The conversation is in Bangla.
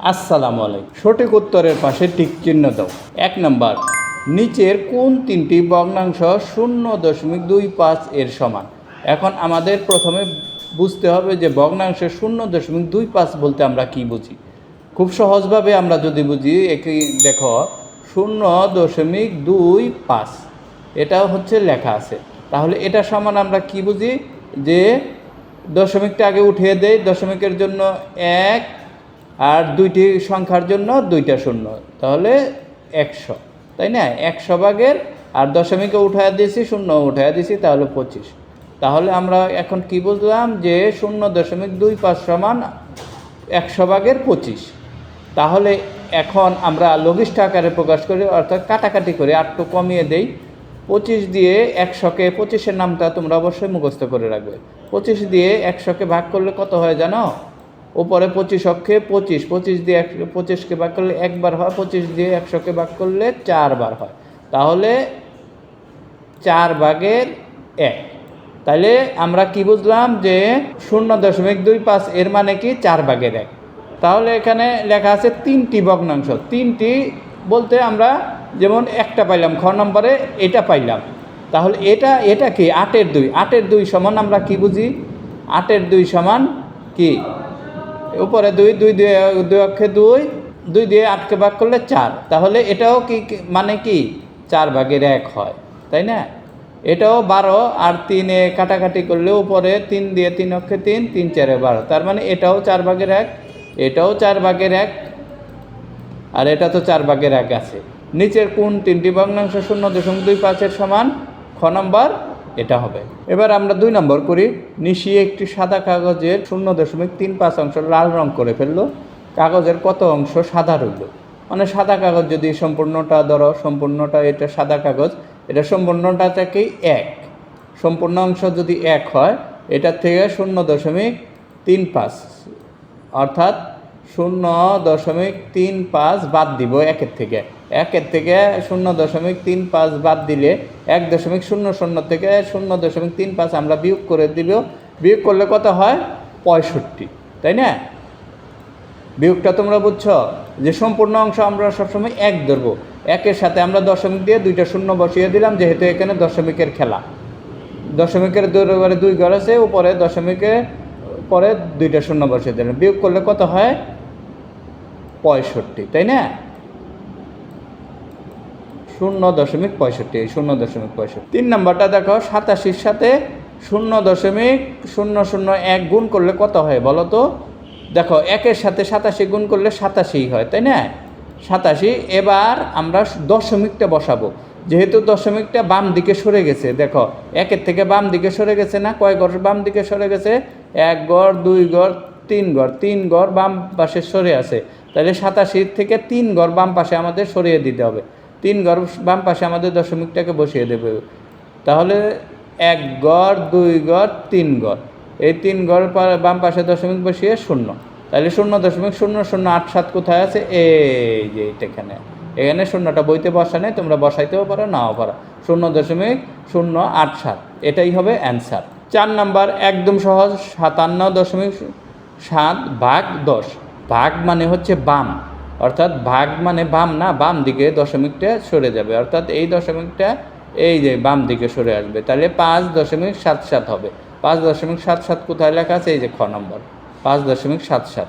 আসসালামু আলাইকুম। সঠিক উত্তরের পাশে টিক চিহ্ন দাও। 1 নাম্বার, নিচের কোন তিনটি ভগ্নাংশ 0.25 এর সমান? এখন আমাদের প্রথমে বুঝতে হবে যে ভগ্নাংশে 0.25 বলতে আমরা কি বুঝি। খুব সহজভাবে আমরা যদি বুঝি, একে দেখো 0.25 এটা হচ্ছে লেখা আছে, তাহলে এটা সমান আমরা কি বুঝি যে দশমিকটা আগে উঠিয়ে দেই, দশমিকের জন্য 1 আর দুইটি সংখ্যার জন্য দুইটা শূন্য, তাহলে 100, তাই না? 100 ভাগের আর দশমিকে উঠায় দিয়েছি, শূন্য উঠায় দিয়েছি, তাহলে 25। তাহলে আমরা এখন কি বুঝলাম যে 0.25 সমান 100 ভাগের 25। তাহলে এখন আমরা লঘিষ্ঠ আকারে প্রকাশ করি, অর্থাৎ কাটাকাটি করে 8 কমিয়ে দেই। 25 দিয়ে 100কে, 25-এর নামটা তোমরা অবশ্যই মুখস্থ করে রাখবে। 25 দিয়ে 100কে ভাগ করলে কত হয় জানো? উপরে 25 অক্ষে 25, 25 দিয়ে 25কে ভাগ করলে একবার হয়, 25 দিয়ে 100কে ভাগ করলে 4 বার হয়, তাহলে 4 ভাগের 1। তাহলে আমরা কি বুঝলাম যে 0.25 এর মানে কি 4 ভাগের 1। তাহলে এখানে লেখা আছে তিনটি ভগ্নাংশ। তিনটি বলতে আমরা যেমন একটা পাইলাম, খ নম্বরে এটা পাইলাম, তাহলে এটা কি 8-এর 2। 8-এর 2 সমান আমরা কি বুঝি? 8-এর 2 সমান কি? উপরে 2, 2 অক্ষে 2, 2 দিয়ে 8কে ভাগ করলে 4, তাহলে এটাও কি মানে কি 4 ভাগের 1 হয়, তাই না? এটাও 12 আর 3-এ কাটাকাটি করলে উপরে 3 দিয়ে 3 অক্ষে 3, 3 4-এ 12, তার মানে এটাও 4 ভাগের 1, এটাও 4 ভাগের 1, আর এটা তো 4 ভাগের 1 আছে। নিচের কোন তিনটি ভগ্নাংশ 0.25 এর সমান? খ নম্বর এটা হবে। এবার আমরা 2 নম্বর করি। নিশি একটি সাদা কাগজের 0.35 অংশ লাল রং করে ফেললো। কাগজের কত অংশ সাদা রইল? মানে সাদা কাগজ যদি সম্পূর্ণটা ধরো, সম্পূর্ণটা এটা সাদা কাগজ, এটা সম্পূর্ণটা থেকেই 1, সম্পূর্ণ অংশ যদি 1 হয়, এটার থেকে 0.35 অর্থাৎ 0.35 বাদ দিব 1-এর থেকে। 1-এর থেকে 0.35 বাদ দিলে 1.00 থেকে 0.35 আমরা বিয়োগ করে দিব। বিয়োগ করলে কত হয়? 65, তাই না? বিয়োগটা তোমরা বুঝছো যে সম্পূর্ণ অংশ আমরা সবসময় 1 ধরবো, 1-এর সাথে আমরা দশমিক দিয়ে 2টা শূন্য বসিয়ে দিলাম, যেহেতু এখানে দশমিকের খেলা। দশমিকের দূরে 2 ঘর আছে, উপরে দশমিকের পরে 2টা শূন্য বসিয়ে দিলাম। বিয়োগ করলে কত হয়? 65, তাই না? 0.65, 0.65। 3 নম্বরটা দেখো, 87-র সাথে 0.001 গুণ করলে কত হয় বলো তো? দেখো, 1-এর সাথে 87 গুণ করলে 87 হয়, তাই না? 87। এবার আমরা দশমিকটা বসাবো, যেহেতু দশমিকটা বাম দিকে সরে গেছে। দেখো, 1-এর থেকে বাম দিকে সরে গেছে না? কয় ঘর বাম দিকে সরে গেছে? 1 ঘর, 2 ঘর, 3 ঘর, 3 ঘর বাম পাশে সরে আছে। তাহলে 87 থেকে 3 ঘর বাম পাশে আমাদের সরিয়ে দিতে হবে। 3 ঘর বাম পাশে আমাদের দশমিকটাকে বসিয়ে দেবে। তাহলে 1 ঘর, 2 ঘর, 3 ঘর, এই 3 ঘর বাম পাশে দশমিক বসিয়ে 0। তাহলে 0.0087 কোথায় আছে? এই যে এখানে, এখানে শূন্যটা বইতে বসা নেই, তোমরা বসাইতেও পারো, নাও পারো। 0.087, এটাই হবে অ্যান্সার। 4 নাম্বার একদম সহজ, 57.7 ভাগ 10। ভাগ মানে হচ্ছে বাম, অর্থাৎ ভাগ মানে বাম না, বাম দিকে দশমিকটা সরে যাবে, অর্থাৎ এই দশমিকটা এই যে বাম দিকে সরে আসবে, তাহলে 5.77 হবে। 5.77 কোথায় লেখা আছে? এই যে খ নম্বর, 5.77।